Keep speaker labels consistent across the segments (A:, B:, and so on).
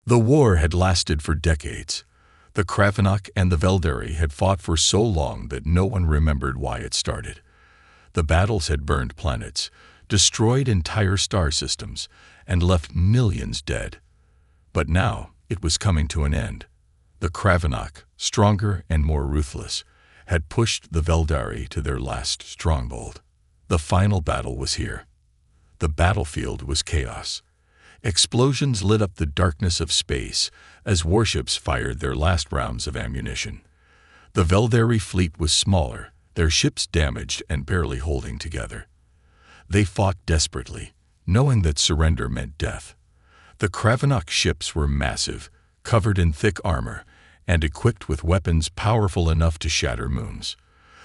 A: The war had lasted for decades. The Kravenok and the Veldari had fought for so long that no one remembered why it started. The battles had burned planets, destroyed entire star systems, and left millions dead. But now it was coming to an end. The Kravenok, stronger and more ruthless, had pushed the Veldari to their last stronghold. The final battle was here. The battlefield was chaos. Explosions lit up the darkness of space as warships fired their last rounds of ammunition. The Veldari fleet was smaller, their ships damaged and barely holding together. They fought desperately, knowing that surrender meant death. The Kravenok ships were massive, covered in thick armor, and equipped with weapons powerful enough to shatter moons.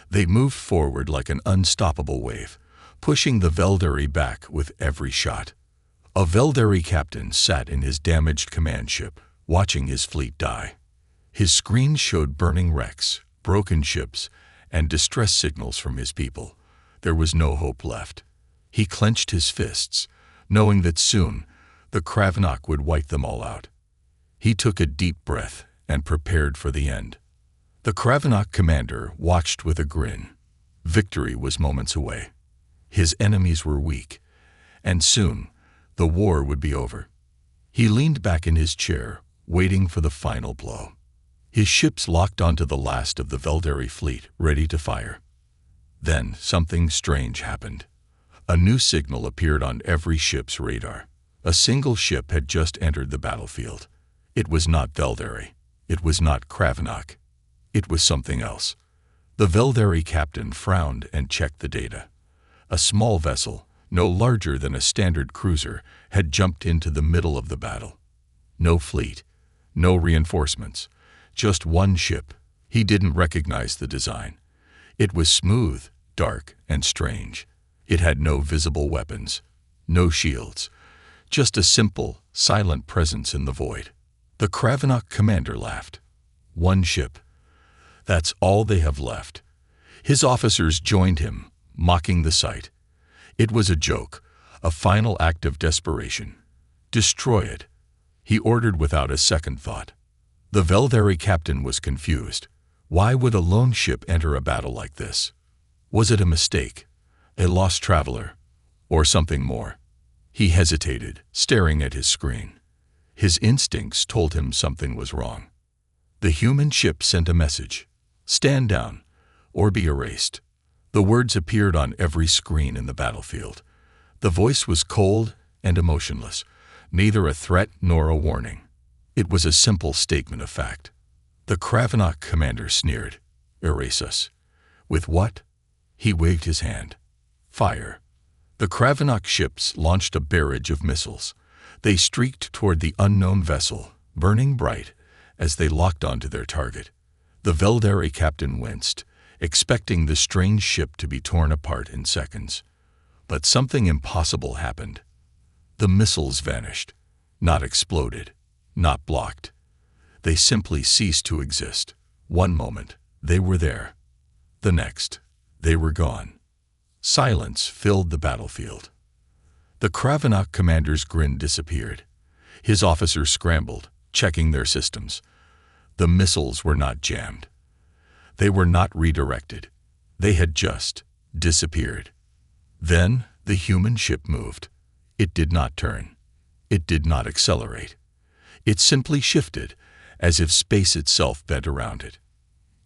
A: They moved forward like an unstoppable wave, pushing the Veldari back with every shot. A Veldari captain sat in his damaged command ship, watching his fleet die. His screen showed burning wrecks, broken ships, and distress signals from his people. There was no hope left. He clenched his fists, knowing that soon the Kravenok would wipe them all out. He took a deep breath and prepared for the end. The Kravenok commander watched with a grin. Victory was moments away. His enemies were weak, and soon the war would be over. He leaned back in his chair, waiting for the final blow. His ships locked onto the last of the Veldari fleet, ready to fire. Then something strange happened. A new signal appeared on every ship's radar. A single ship had just entered the battlefield. It was not Veldari. It was not Kravenok. It was something else. The Veldari captain frowned and checked the data. A small vessel, no larger than a standard cruiser, had jumped into the middle of the battle. No fleet, no reinforcements, just one ship. He didn't recognize the design. It was smooth, dark, and strange. It had no visible weapons, no shields, just a simple, silent presence in the void. The Kravenok commander laughed. One ship. That's all they have left. His officers joined him, mocking the sight. It was a joke, a final act of desperation. Destroy it, he ordered without a second thought. The Veldari captain was confused. Why would a lone ship enter a battle like this? Was it a mistake, a lost traveler, or something more? He hesitated, staring at his screen. His instincts told him something was wrong. The human ship sent a message. Stand down, or be erased. The words appeared on every screen in the battlefield. The voice was cold and emotionless, neither a threat nor a warning. It was a simple statement of fact. The Kravenok commander sneered. Erase us. With what? He waved his hand. Fire. The Kravenok ships launched a barrage of missiles. They streaked toward the unknown vessel, burning bright, as they locked onto their target. The Veldari captain winced, expecting the strange ship to be torn apart in seconds. But something impossible happened. The missiles vanished, not exploded, not blocked. They simply ceased to exist. One moment, they were there. The next, they were gone. Silence filled the battlefield. The Kravenok commander's grin disappeared. His officers scrambled, checking their systems. The missiles were not jammed. They were not redirected. They had just disappeared. Then the human ship moved. It did not turn. It did not accelerate. It simply shifted, as if space itself bent around it.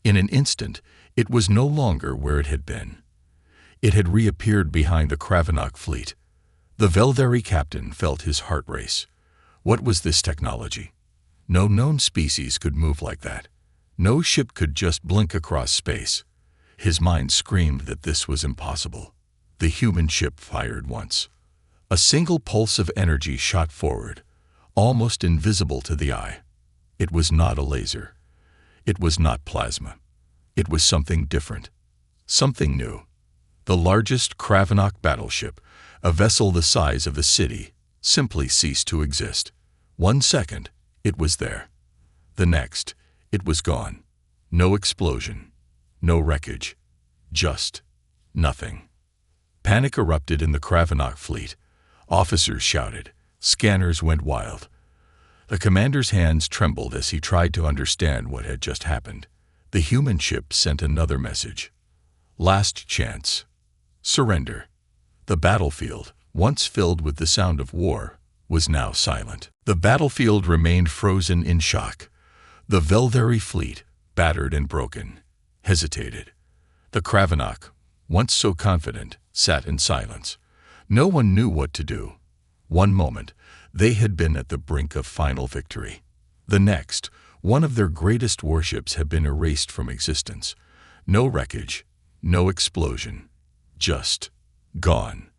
A: In an instant, it was no longer where it had been. It had reappeared behind the Kravenok fleet. The Veldari captain felt his heart race. What was this technology? No known species could move like that. No ship could just blink across space. His mind screamed that this was impossible. The human ship fired once. A single pulse of energy shot forward, almost invisible to the eye. It was not a laser. It was not plasma. It was something different. Something new. The largest Kravenok battleship, a vessel the size of a city, simply ceased to exist. 1 second, it was there. The next, it was gone. No explosion. No wreckage. Just nothing. Panic erupted in the Kravenok fleet. Officers shouted. Scanners went wild. The commander's hands trembled as he tried to understand what had just happened. The human ship sent another message. Last chance. Surrender. The battlefield, once filled with the sound of war, was now silent. The battlefield remained frozen in shock. The Velderi fleet, battered and broken, hesitated. The Kravenok, once so confident, sat in silence. No one knew what to do. One moment, they had been at the brink of final victory. The next, one of their greatest warships had been erased from existence. No wreckage, no explosion, just gone.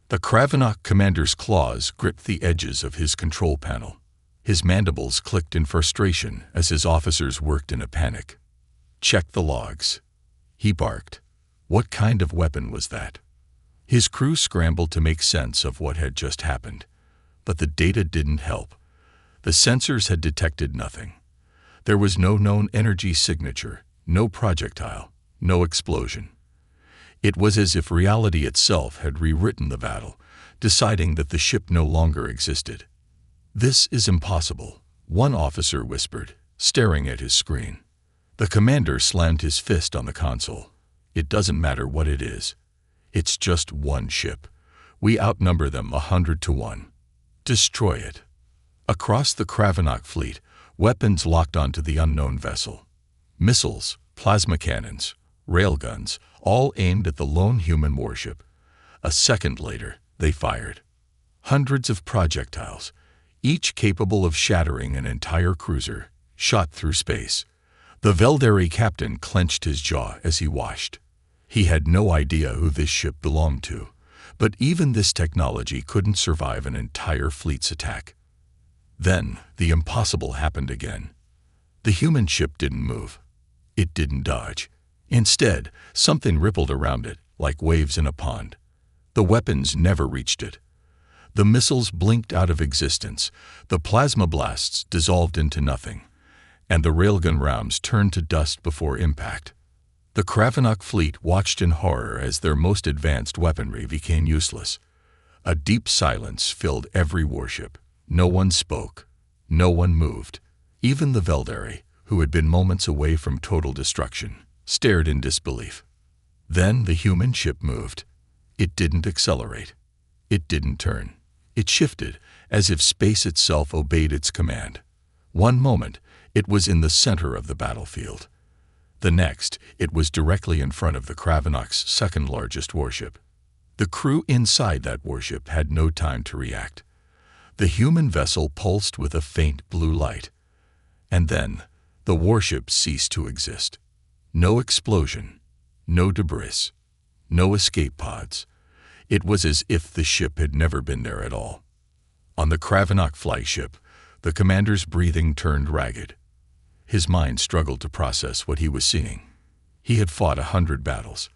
A: The Kravenok commander's claws gripped the edges of his control panel. His mandibles clicked in frustration as his officers worked in a panic. "Check the logs," he barked. What kind of weapon was that? His crew scrambled to make sense of what had just happened. But the data didn't help. The sensors had detected nothing. There was no known energy signature, no projectile, no explosion. It was as if reality itself had rewritten the battle, deciding that the ship no longer existed. "This is impossible," one officer whispered, staring at his screen. The commander slammed his fist on the console. "It doesn't matter what it is. It's just one ship. We outnumber them 100-1. Destroy it." Across the Kravenok fleet, weapons locked onto the unknown vessel. Missiles, plasma cannons, railguns, all aimed at the lone human warship. A second later, they fired. Hundreds of projectiles, each capable of shattering an entire cruiser, shot through space. The Velderi captain clenched his jaw as he watched. He had no idea who this ship belonged to, but even this technology couldn't survive an entire fleet's attack. Then, the impossible happened again. The human ship didn't move. It didn't dodge. Instead, something rippled around it, like waves in a pond. The weapons never reached it. The missiles blinked out of existence, the plasma blasts dissolved into nothing, and the railgun rounds turned to dust before impact. The Kravenok fleet watched in horror as their most advanced weaponry became useless. A deep silence filled every warship. No one spoke. No one moved. Even the Velderi, who had been moments away from total destruction, stared in disbelief. Then the human ship moved. It didn't accelerate. It didn't turn. It shifted, as if space itself obeyed its command. One moment, it was in the center of the battlefield. The next, it was directly in front of the Kravenok's second-largest warship. The crew inside that warship had no time to react. The human vessel pulsed with a faint blue light. And then, the warship ceased to exist. No explosion, no debris, no escape pods. It was as if the ship had never been there at all. On the Kravenok flagship, the commander's breathing turned ragged. His mind struggled to process what he was seeing. He had fought 100 battles.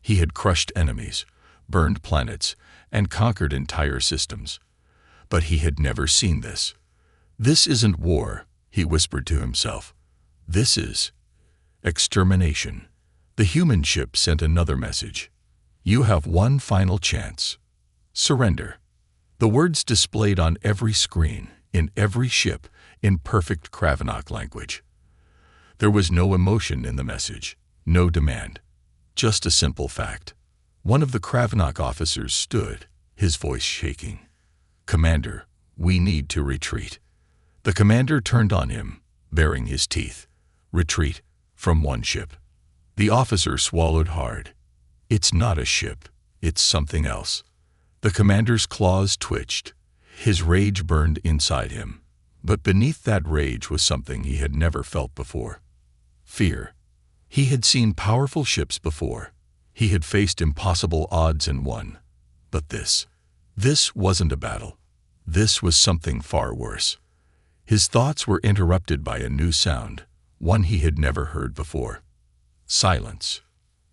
A: He had crushed enemies, burned planets, and conquered entire systems. But he had never seen this. "This isn't war," he whispered to himself. "This is extermination." The human ship sent another message. "You have one final chance. Surrender." The words displayed on every screen, in every ship, in perfect Kravenok language. There was no emotion in the message, no demand, just a simple fact. One of the Kravenok officers stood, his voice shaking. "Commander, we need to retreat." The commander turned on him, baring his teeth. "Retreat from one ship." The officer swallowed hard. "It's not a ship, it's something else." The commander's claws twitched. His rage burned inside him. But beneath that rage was something he had never felt before. Fear. He had seen powerful ships before. He had faced impossible odds and won. But this wasn't a battle. This was something far worse. His thoughts were interrupted by a new sound, one he had never heard before. Silence.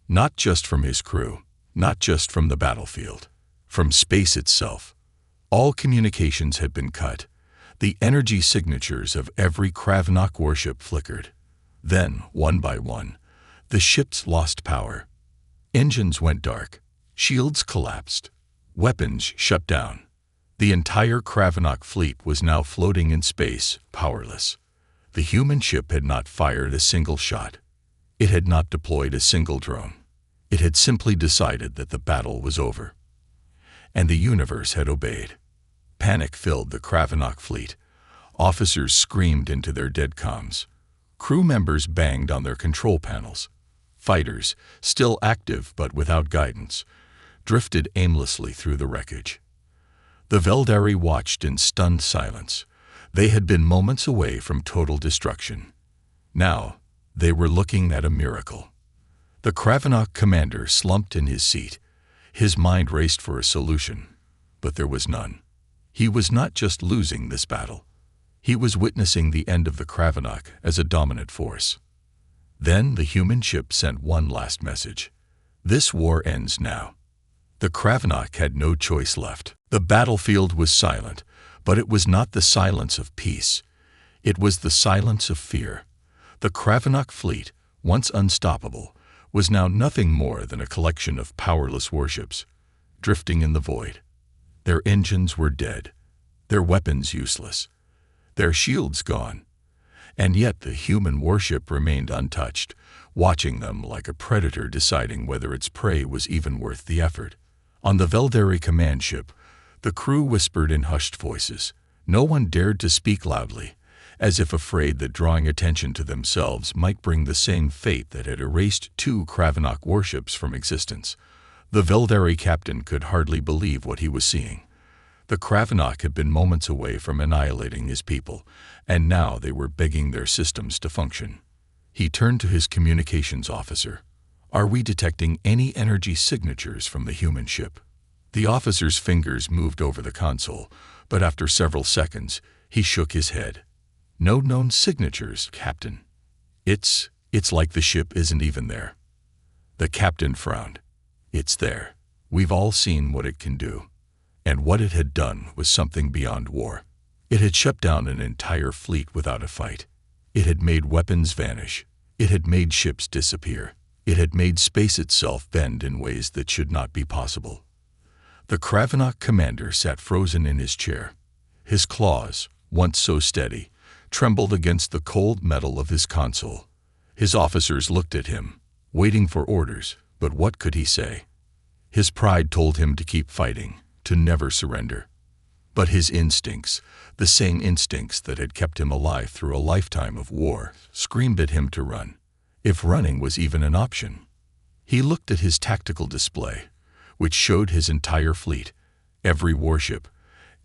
A: Not just from his crew, not just from the battlefield, from space itself. All communications had been cut. The energy signatures of every Kravenok warship flickered. Then, one by one, the ships lost power. Engines went dark. Shields collapsed. Weapons shut down. The entire Kravinock fleet was now floating in space, powerless. The human ship had not fired a single shot. It had not deployed a single drone. It had simply decided that the battle was over. And the universe had obeyed. Panic filled the Kravinock fleet. Officers screamed into their dead comms. Crew members banged on their control panels. Fighters, still active but without guidance, drifted aimlessly through the wreckage. The Veldari watched in stunned silence. They had been moments away from total destruction. Now, they were looking at a miracle. The Kravinock commander slumped in his seat. His mind raced for a solution, but there was none. He was not just losing this battle. He was witnessing the end of the Kravinock as a dominant force. Then the human ship sent one last message. This war ends now. The Kravinock had no choice left. The battlefield was silent, but it was not the silence of peace. It was the silence of fear. The Kravinock fleet, once unstoppable, was now nothing more than a collection of powerless warships, drifting in the void. Their engines were dead, their weapons useless, their shields gone. And yet the human warship remained untouched, watching them like a predator deciding whether its prey was even worth the effort. On the Veldari command ship, the crew whispered in hushed voices. No one dared to speak loudly, as if afraid that drawing attention to themselves might bring the same fate that had erased 2 Kravinock warships from existence. The Veldari captain could hardly believe what he was seeing. The Kravinock had been moments away from annihilating his people, and now they were begging their systems to function. He turned to his communications officer. "Are we detecting any energy signatures from the human ship?" The officer's fingers moved over the console, but after several seconds, he shook his head. "No known signatures, Captain. It's like the ship isn't even there." The captain frowned. "It's there. We've all seen what it can do." And what it had done was something beyond war. It had shut down an entire fleet without a fight. It had made weapons vanish. It had made ships disappear. It had made space itself bend in ways that should not be possible. The Kravinock commander sat frozen in his chair. His claws, once so steady, trembled against the cold metal of his console. His officers looked at him, waiting for orders, but what could he say? His pride told him to keep fighting, to never surrender. But his instincts, the same instincts that had kept him alive through a lifetime of war, screamed at him to run, if running was even an option. He looked at his tactical display, which showed his entire fleet, every warship,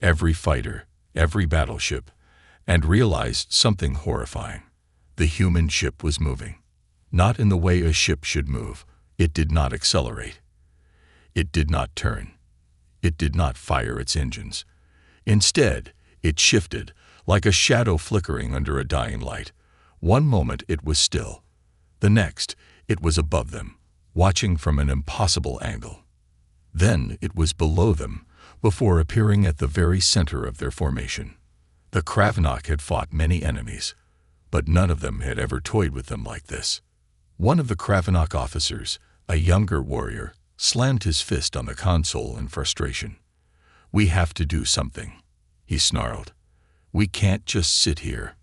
A: every fighter, every battleship, and realized something horrifying. The human ship was moving. Not in the way a ship should move. It did not accelerate. It did not turn. It did not fire its engines. Instead, it shifted, like a shadow flickering under a dying light. One moment it was still. The next, it was above them, watching from an impossible angle. Then it was below them, before appearing at the very center of their formation. The Kravinock had fought many enemies, but none of them had ever toyed with them like this. One of the Kravinock officers, a younger warrior, slammed his fist on the console in frustration. "We have to do something," he snarled. "We can't just sit here."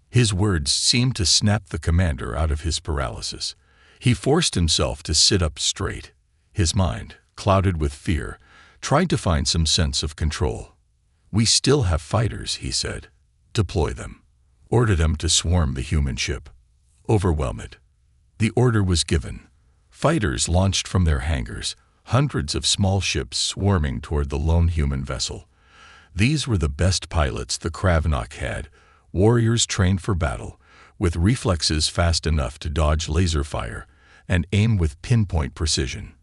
A: His words seemed to snap the commander out of his paralysis. He forced himself to sit up straight. His mind, clouded with fear, tried to find some sense of control. "We still have fighters," he said. "Deploy them. Order them to swarm the human ship. Overwhelm it." The order was given. Fighters launched from their hangars, hundreds of small ships swarming toward the lone human vessel. These were the best pilots the Kravinock had, warriors trained for battle, with reflexes fast enough to dodge laser fire and aim with pinpoint precision.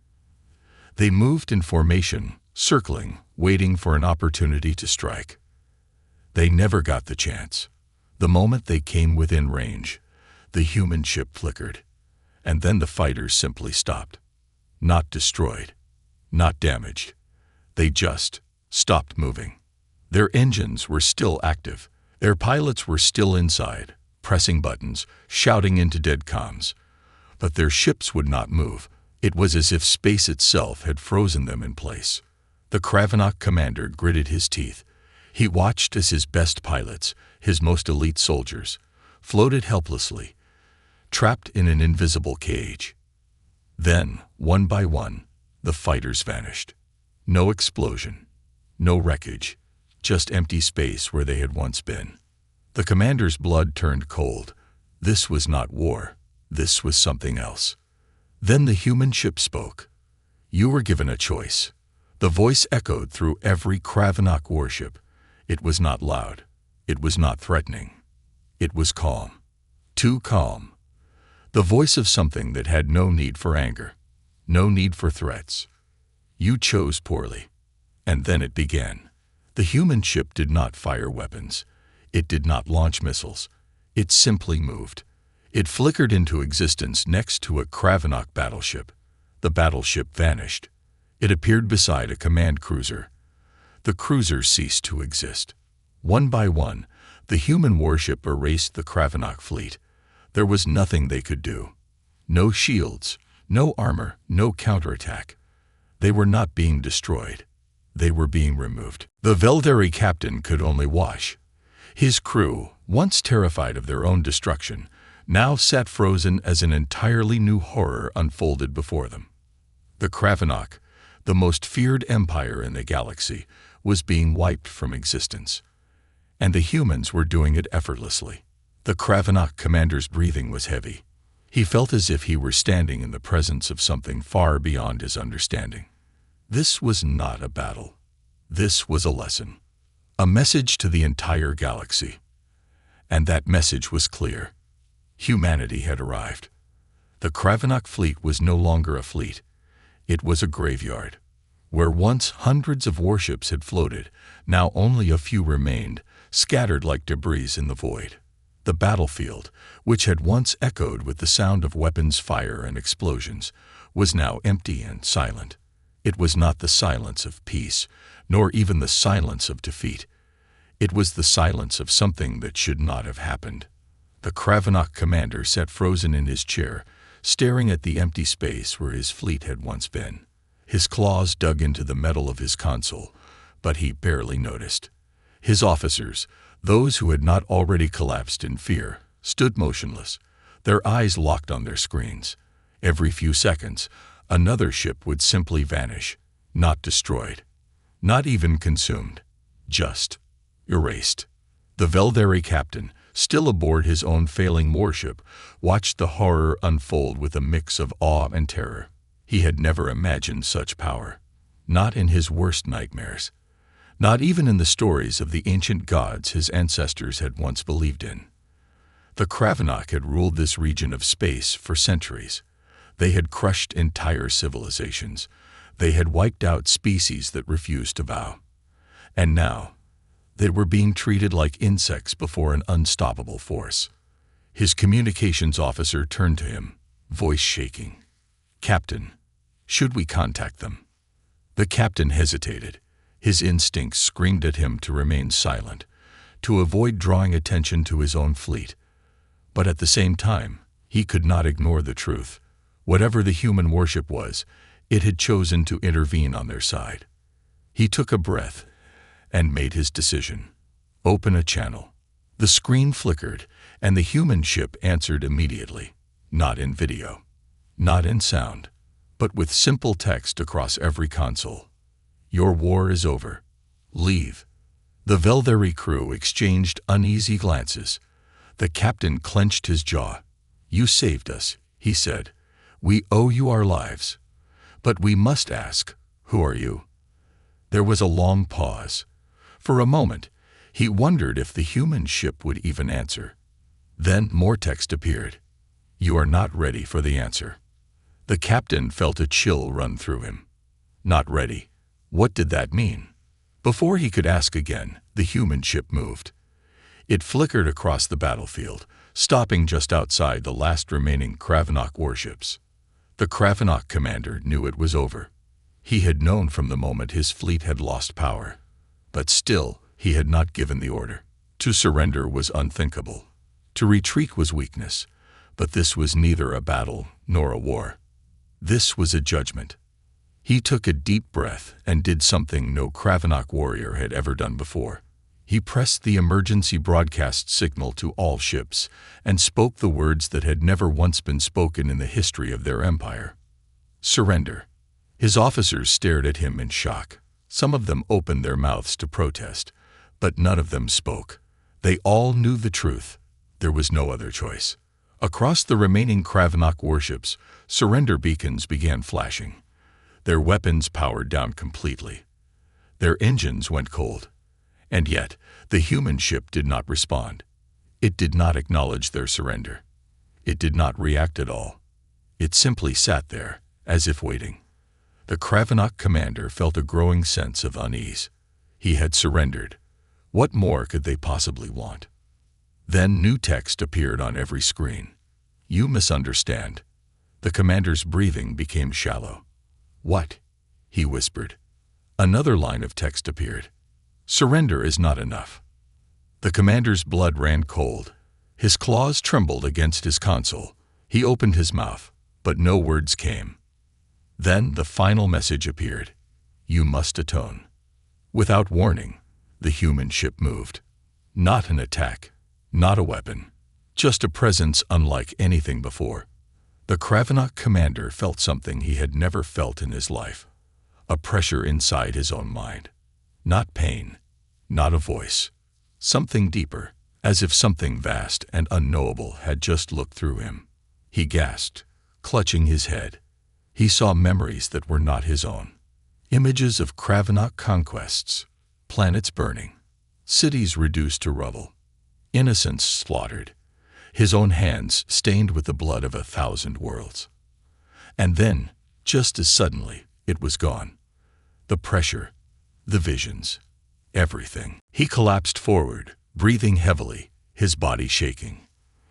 A: They moved in formation, circling, waiting for an opportunity to strike. They never got the chance. The moment they came within range, the human ship flickered, and then the fighters simply stopped. Not destroyed, not damaged. They just stopped moving. Their engines were still active. Their pilots were still inside, pressing buttons, shouting into dead comms. But their ships would not move. It was as if space itself had frozen them in place. The Kravinock commander gritted his teeth. He watched as his best pilots, his most elite soldiers, floated helplessly, trapped in an invisible cage. Then, one by one, the fighters vanished. No explosion, no wreckage, just empty space where they had once been. The commander's blood turned cold. This was not war. This was something else. Then the human ship spoke. You were given a choice. The voice echoed through every Kravinock warship. It was not loud. It was not threatening. It was calm. Too calm. The voice of something that had no need for anger, no need for threats. You chose poorly. And then it began. The human ship did not fire weapons. It did not launch missiles. It simply moved. It flickered into existence next to a Kravinock battleship. The battleship vanished. It appeared beside a command cruiser. The cruiser ceased to exist. One by one, the human warship erased the Kravinock fleet. There was nothing they could do. No shields, no armor, no counterattack. They were not being destroyed. They were being removed. The Velderi captain could only watch. His crew, once terrified of their own destruction, now sat frozen as an entirely new horror unfolded before them. The Kravinock, the most feared empire in the galaxy, was being wiped from existence. And the humans were doing it effortlessly. The Kravinock commander's breathing was heavy. He felt as if he were standing in the presence of something far beyond his understanding. This was not a battle. This was a lesson. A message to the entire galaxy. And that message was clear. Humanity had arrived. The Kravinock fleet was no longer a fleet. It was a graveyard. Where once hundreds of warships had floated, now only a few remained, scattered like debris in the void. The battlefield, which had once echoed with the sound of weapons fire and explosions, was now empty and silent. It was not the silence of peace, nor even the silence of defeat. It was the silence of something that should not have happened. The Kravinock commander sat frozen in his chair, staring at the empty space where his fleet had once been. His claws dug into the metal of his console, but he barely noticed. His officers, those who had not already collapsed in fear, stood motionless, their eyes locked on their screens. Every few seconds, another ship would simply vanish, not destroyed, not even consumed, just erased. The Velderi captain, still aboard his own failing warship, watched the horror unfold with a mix of awe and terror. He had never imagined such power, not in his worst nightmares, not even in the stories of the ancient gods his ancestors had once believed in. The Kravinock had ruled this region of space for centuries. They had crushed entire civilizations. They had wiped out species that refused to bow. And now, they were being treated like insects before an unstoppable force. His communications officer turned to him, voice shaking. "Captain, should we contact them?" The captain hesitated. His instincts screamed at him to remain silent, to avoid drawing attention to his own fleet. But at the same time, he could not ignore the truth. Whatever the human warship was, it had chosen to intervene on their side. He took a breath and made his decision. Open a channel. The screen flickered, and the human ship answered immediately, not in video, not in sound, but with simple text across every console. Your war is over. Leave. The Velderi crew exchanged uneasy glances. The captain clenched his jaw. You saved us, he said. We owe you our lives. But we must ask, who are you? There was a long pause. For a moment, he wondered if the human ship would even answer. Then more text appeared. You are not ready for the answer. The captain felt a chill run through him. Not ready. What did that mean? Before he could ask again, the human ship moved. It flickered across the battlefield, stopping just outside the last remaining Kravinock warships. The Kravinock commander knew it was over. He had known from the moment his fleet had lost power. But still, he had not given the order. To surrender was unthinkable. To retreat was weakness. But this was neither a battle nor a war. This was a judgment. He took a deep breath and did something no Kravenok warrior had ever done before. He pressed the emergency broadcast signal to all ships and spoke the words that had never once been spoken in the history of their empire. Surrender. His officers stared at him in shock. Some of them opened their mouths to protest, but none of them spoke. They all knew the truth. There was no other choice. Across the remaining Kravenok warships, surrender beacons began flashing. Their weapons powered down completely. Their engines went cold. And yet, the human ship did not respond. It did not acknowledge their surrender. It did not react at all. It simply sat there, as if waiting. The Kravenok commander felt a growing sense of unease. He had surrendered. What more could they possibly want? Then new text appeared on every screen. You misunderstand. The commander's breathing became shallow. What? He whispered. Another line of text appeared. Surrender is not enough. The commander's blood ran cold. His claws trembled against his console. He opened his mouth, but no words came. Then the final message appeared. You must atone. Without warning, the human ship moved. Not an attack, not a weapon, just a presence unlike anything before. The Kravenok commander felt something he had never felt in his life. A pressure inside his own mind. Not pain, not a voice. Something deeper, as if something vast and unknowable had just looked through him. He gasped, clutching his head. He saw memories that were not his own. Images of Kravenok conquests, planets burning, cities reduced to rubble, innocents slaughtered, his own hands stained with the blood of 1,000 worlds. And then, just as suddenly, it was gone. The pressure, the visions, everything. He collapsed forward, breathing heavily, his body shaking.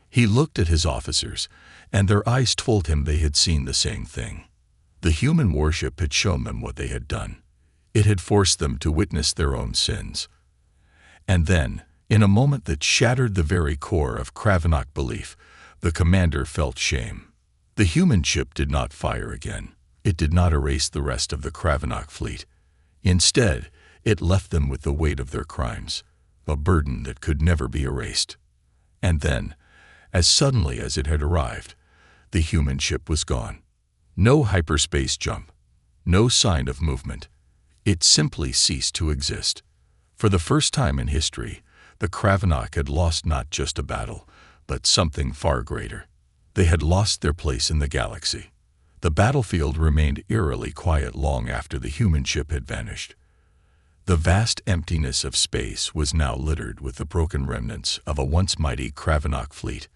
A: He looked at his officers, and their eyes told him they had seen the same thing. The human warship had shown them what they had done. It had forced them to witness their own sins. And then, in a moment that shattered the very core of Kravenok belief, the commander felt shame. The human ship did not fire again. It did not erase the rest of the Kravenok fleet. Instead, it left them with the weight of their crimes, a burden that could never be erased. And then, as suddenly as it had arrived, the human ship was gone. No hyperspace jump, no sign of movement. It simply ceased to exist. For the first time in history, the Kravenok had lost not just a battle, but something far greater. They had lost their place in the galaxy. The battlefield remained eerily quiet long after the human ship had vanished. The vast emptiness of space was now littered with the broken remnants of a once mighty Kravenok fleet.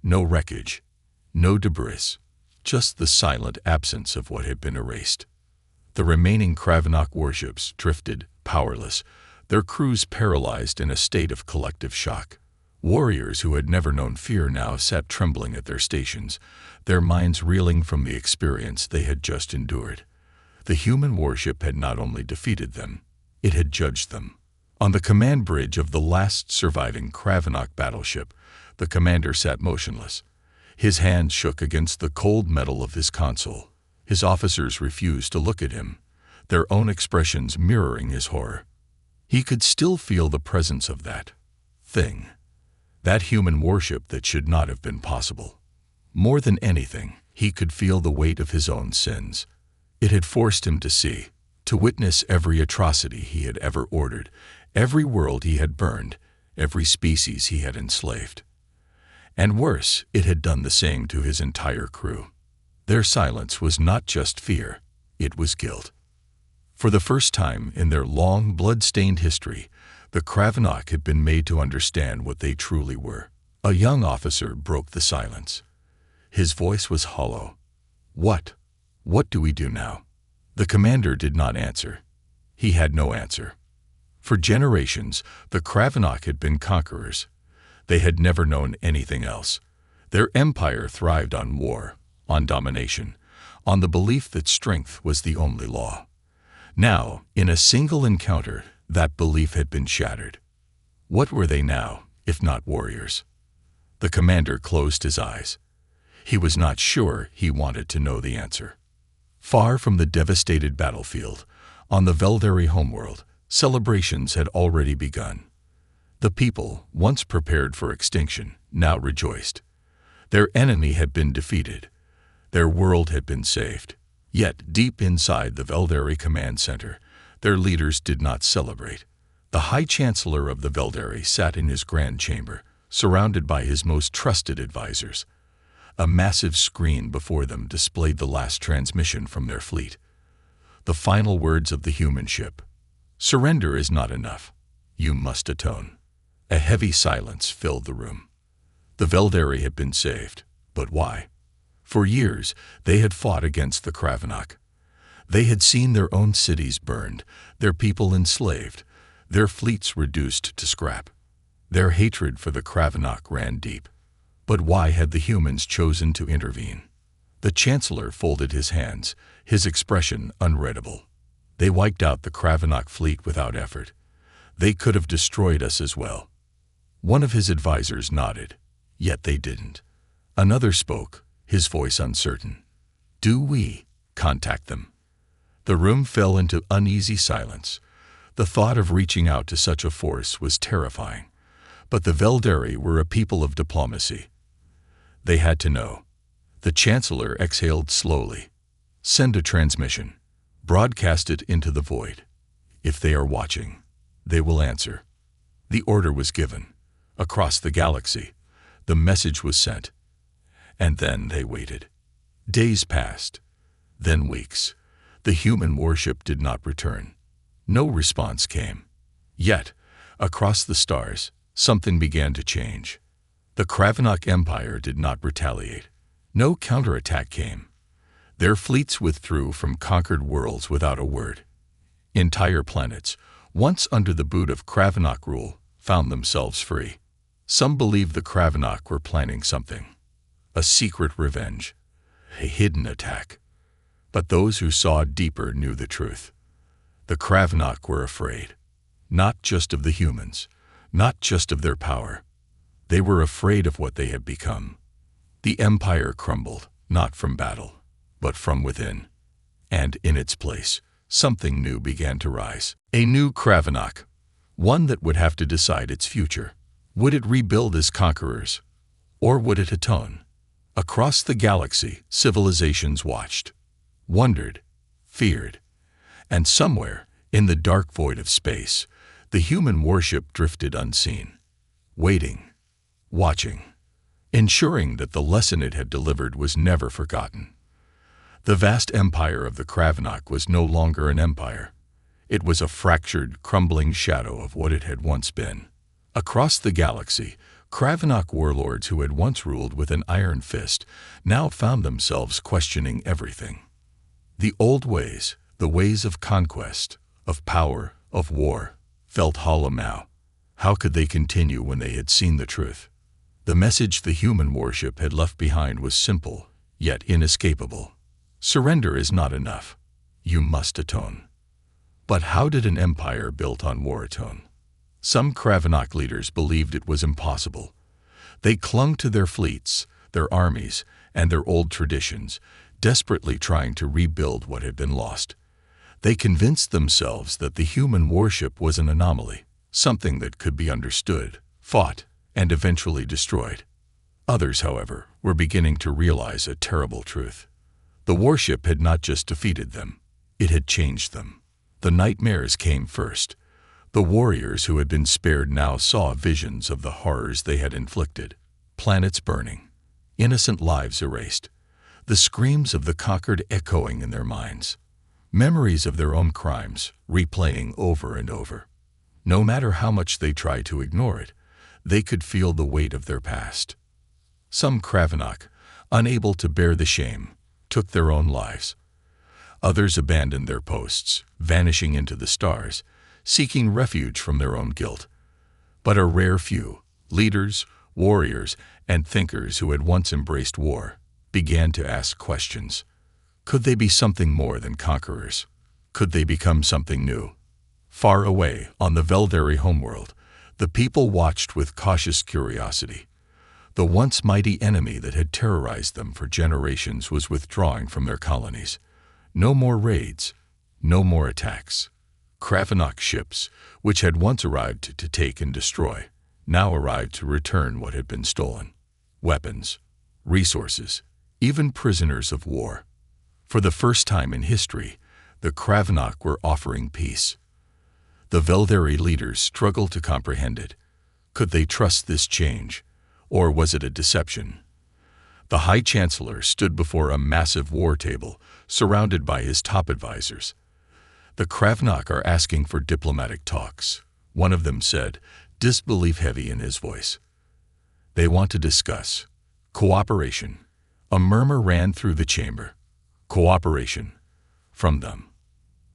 A: No wreckage, no debris, just the silent absence of what had been erased. The remaining Kravenok warships drifted, powerless, their crews paralyzed in a state of collective shock. Warriors who had never known fear now sat trembling at their stations, their minds reeling from the experience they had just endured. The human warship had not only defeated them, it had judged them. On the command bridge of the last surviving Kravenok battleship, the commander sat motionless. His hands shook against the cold metal of his console. His officers refused to look at him, their own expressions mirroring his horror. He could still feel the presence of that thing, that human warship that should not have been possible. More than anything, he could feel the weight of his own sins. It had forced him to see, to witness every atrocity he had ever ordered, every world he had burned, every species he had enslaved. And worse, it had done the same to his entire crew. Their silence was not just fear, it was guilt. For the first time in their long, blood-stained history, the Kravenok had been made to understand what they truly were. A young officer broke the silence. His voice was hollow. What do we do now? The commander did not answer. He had no answer. For generations, the Kravenok had been conquerors. They had never known anything else. Their empire thrived on war, on domination, on the belief that strength was the only law. Now, in a single encounter, that belief had been shattered. What were they now, if not warriors? The commander closed his eyes. He was not sure he wanted to know the answer. Far from the devastated battlefield, on the Veldari homeworld, celebrations had already begun. The people, once prepared for extinction, now rejoiced. Their enemy had been defeated. Their world had been saved. Yet, deep inside the Veldari command center, their leaders did not celebrate. The High Chancellor of the Veldari sat in his grand chamber, surrounded by his most trusted advisors. A massive screen before them displayed the last transmission from their fleet. The final words of the human ship. "Surrender is not enough. You must atone." A heavy silence filled the room. The Veldari had been saved, but why? For years, they had fought against the Kravenok. They had seen their own cities burned, their people enslaved, their fleets reduced to scrap. Their hatred for the Kravenok ran deep. But why had the humans chosen to intervene? The Chancellor folded his hands, his expression unreadable. They wiped out the Kravenok fleet without effort. They could have destroyed us as well. One of his advisors nodded, yet they didn't. Another spoke, his voice uncertain. "Do we contact them?" The room fell into uneasy silence. The thought of reaching out to such a force was terrifying. But the Veldari were a people of diplomacy. They had to know. The Chancellor exhaled slowly. "Send a transmission. Broadcast it into the void. If they are watching, they will answer." The order was given. Across the galaxy, the message was sent. And then they waited. Days passed. Then weeks. The human warship did not return. No response came. Yet, across the stars, something began to change. The Kravenok Empire did not retaliate. No counterattack came. Their fleets withdrew from conquered worlds without a word. Entire planets, once under the boot of Kravenok rule, found themselves free. Some believed the Kravenok were planning something. A secret revenge. A hidden attack. But those who saw deeper knew the truth. The Kravenok were afraid. Not just of the humans. Not just of their power. They were afraid of what they had become. The Empire crumbled, not from battle, but from within. And in its place, something new began to rise. A new Kravenok. One that would have to decide its future. Would it rebuild as conquerors? Or would it atone? Across the galaxy, civilizations watched. Wondered. Feared. And somewhere, in the dark void of space, the human warship drifted unseen. Waiting. Watching. Ensuring that the lesson it had delivered was never forgotten. The vast empire of the Kravenok was no longer an empire. It was a fractured, crumbling shadow of what it had once been. Across the galaxy, Kravenok warlords who had once ruled with an iron fist now found themselves questioning everything. The old ways, the ways of conquest, of power, of war, felt hollow now. How could they continue when they had seen the truth? The message the human warship had left behind was simple, yet inescapable. Surrender is not enough. You must atone. But how did an empire built on war atone? Some Kravenok leaders believed it was impossible. They clung to their fleets, their armies, and their old traditions, desperately trying to rebuild what had been lost. They convinced themselves that the human warship was an anomaly, something that could be understood, fought, and eventually destroyed. Others, however, were beginning to realize a terrible truth. The warship had not just defeated them, it had changed them. The nightmares came first. The warriors who had been spared now saw visions of the horrors they had inflicted. Planets burning, innocent lives erased, the screams of the conquered echoing in their minds, memories of their own crimes replaying over and over. No matter how much they tried to ignore it, they could feel the weight of their past. Some Kravenok, unable to bear the shame, took their own lives. Others abandoned their posts, vanishing into the stars, seeking refuge from their own guilt. But a rare few, leaders, warriors, and thinkers who had once embraced war, began to ask questions. Could they be something more than conquerors? Could they become something new? Far away, on the Veldari homeworld, the people watched with cautious curiosity. The once mighty enemy that had terrorized them for generations was withdrawing from their colonies. No more raids, no more attacks. Kravenok ships, which had once arrived to take and destroy, now arrived to return what had been stolen. Weapons, resources, even prisoners of war. For the first time in history, the Kravenok were offering peace. The Veldari leaders struggled to comprehend it. Could they trust this change, or was it a deception? The High Chancellor stood before a massive war table, surrounded by his top advisors. The Kravenok are asking for diplomatic talks, one of them said, disbelief heavy in his voice. They want to discuss cooperation. A murmur ran through the chamber. Cooperation. From them.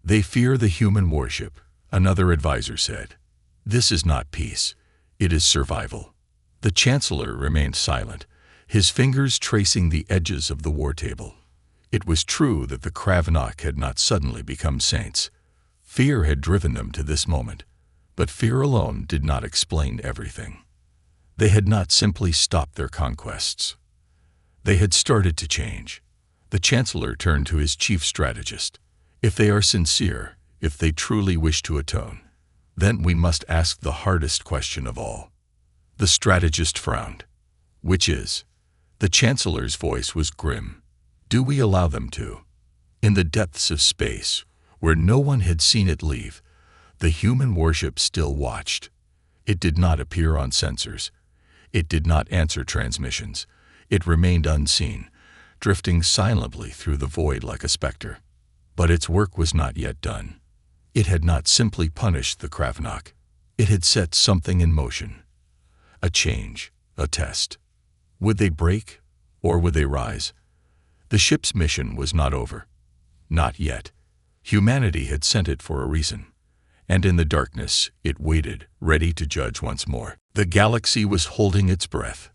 A: They fear the human warship, another advisor said. This is not peace. It is survival. The Chancellor remained silent, his fingers tracing the edges of the war table. It was true that the Kravenok had not suddenly become saints. Fear had driven them to this moment, but fear alone did not explain everything. They had not simply stopped their conquests. They had started to change. The Chancellor turned to his chief strategist. If they are sincere, if they truly wish to atone, then we must ask the hardest question of all. The strategist frowned. Which is? The Chancellor's voice was grim. Do we allow them to? In the depths of space, where no one had seen it leave, the human warship still watched. It did not appear on sensors. It did not answer transmissions. It remained unseen, drifting silently through the void like a specter. But its work was not yet done. It had not simply punished the Kravenok. It had set something in motion. A change, a test. Would they break, or would they rise? The ship's mission was not over. Not yet. Humanity had sent it for a reason. And in the darkness, it waited, ready to judge once more. The galaxy was holding its breath.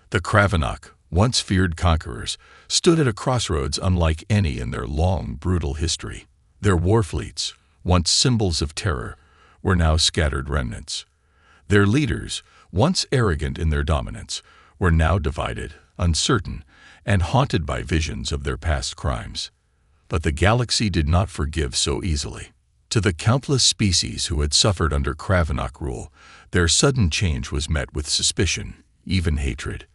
A: The Kravenok, once feared conquerors, stood at a crossroads unlike any in their long, brutal history. Their war fleets, once symbols of terror, were now scattered remnants. Their leaders, once arrogant in their dominance, were now divided, uncertain, and haunted by visions of their past crimes. But the galaxy did not forgive so easily. To the countless species who had suffered under Kravenok rule, their sudden change was met with suspicion, even hatred.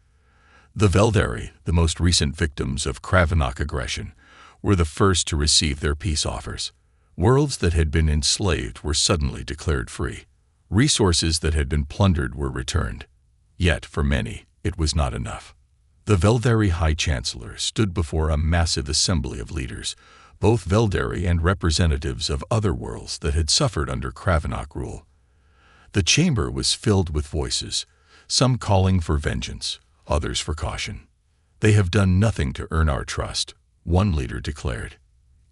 A: The Veldari, the most recent victims of Kravenok aggression, were the first to receive their peace offers. Worlds that had been enslaved were suddenly declared free. Resources that had been plundered were returned. Yet, for many, it was not enough. The Veldari High Chancellor stood before a massive assembly of leaders, both Veldari and representatives of other worlds that had suffered under Kravenok rule. The chamber was filled with voices, some calling for vengeance, others for caution. They have done nothing to earn our trust, one leader declared.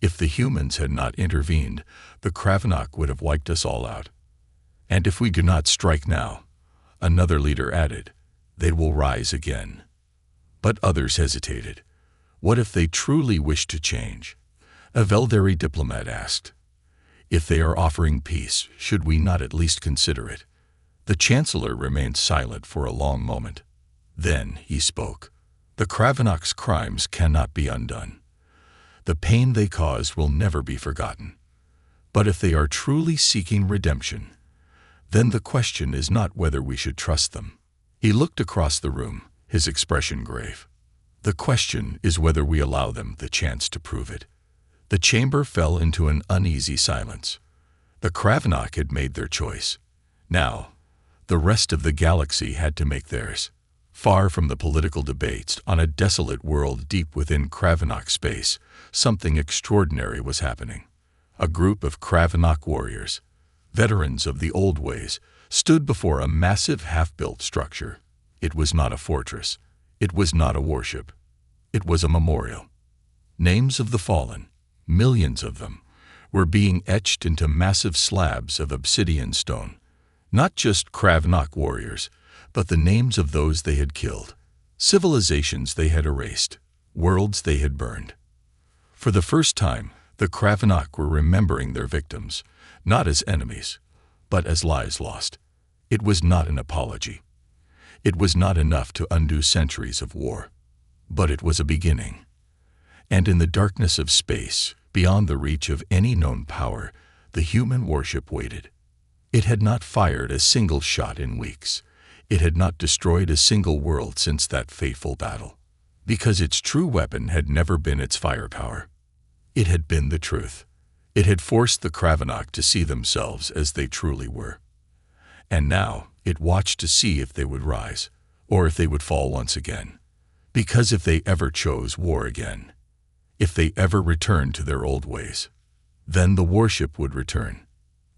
A: If the humans had not intervened, the Kravenok would have wiped us all out. And if we do not strike now, another leader added, they will rise again. But others hesitated. What if they truly wish to change? A Veldari diplomat asked. If they are offering peace, should we not at least consider it? The Chancellor remained silent for a long moment. Then he spoke. The Kravenok's crimes cannot be undone. The pain they caused will never be forgotten. But if they are truly seeking redemption, then the question is not whether we should trust them. He looked across the room, his expression grave. The question is whether we allow them the chance to prove it. The chamber fell into an uneasy silence. The Kravenok had made their choice. Now, the rest of the galaxy had to make theirs. Far from the political debates, on a desolate world deep within Kravenok space, something extraordinary was happening. A group of Kravenok warriors, veterans of the old ways, stood before a massive half-built structure. It was not a fortress. It was not a warship. It was a memorial. Names of the fallen, millions of them, were being etched into massive slabs of obsidian stone. Not just Kravenok warriors, but the names of those they had killed, civilizations they had erased, worlds they had burned. For the first time, the Kravenok were remembering their victims, not as enemies, but as lives lost. It was not an apology. It was not enough to undo centuries of war, but it was a beginning. And in the darkness of space, beyond the reach of any known power, the human warship waited. It had not fired a single shot in weeks. It had not destroyed a single world since that fateful battle. Because its true weapon had never been its firepower. It had been the truth. It had forced the Kravenok to see themselves as they truly were. And now it watched to see if they would rise, or if they would fall once again. Because if they ever chose war again, if they ever returned to their old ways, then the warship would return.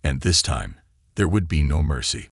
A: And this time, there would be no mercy.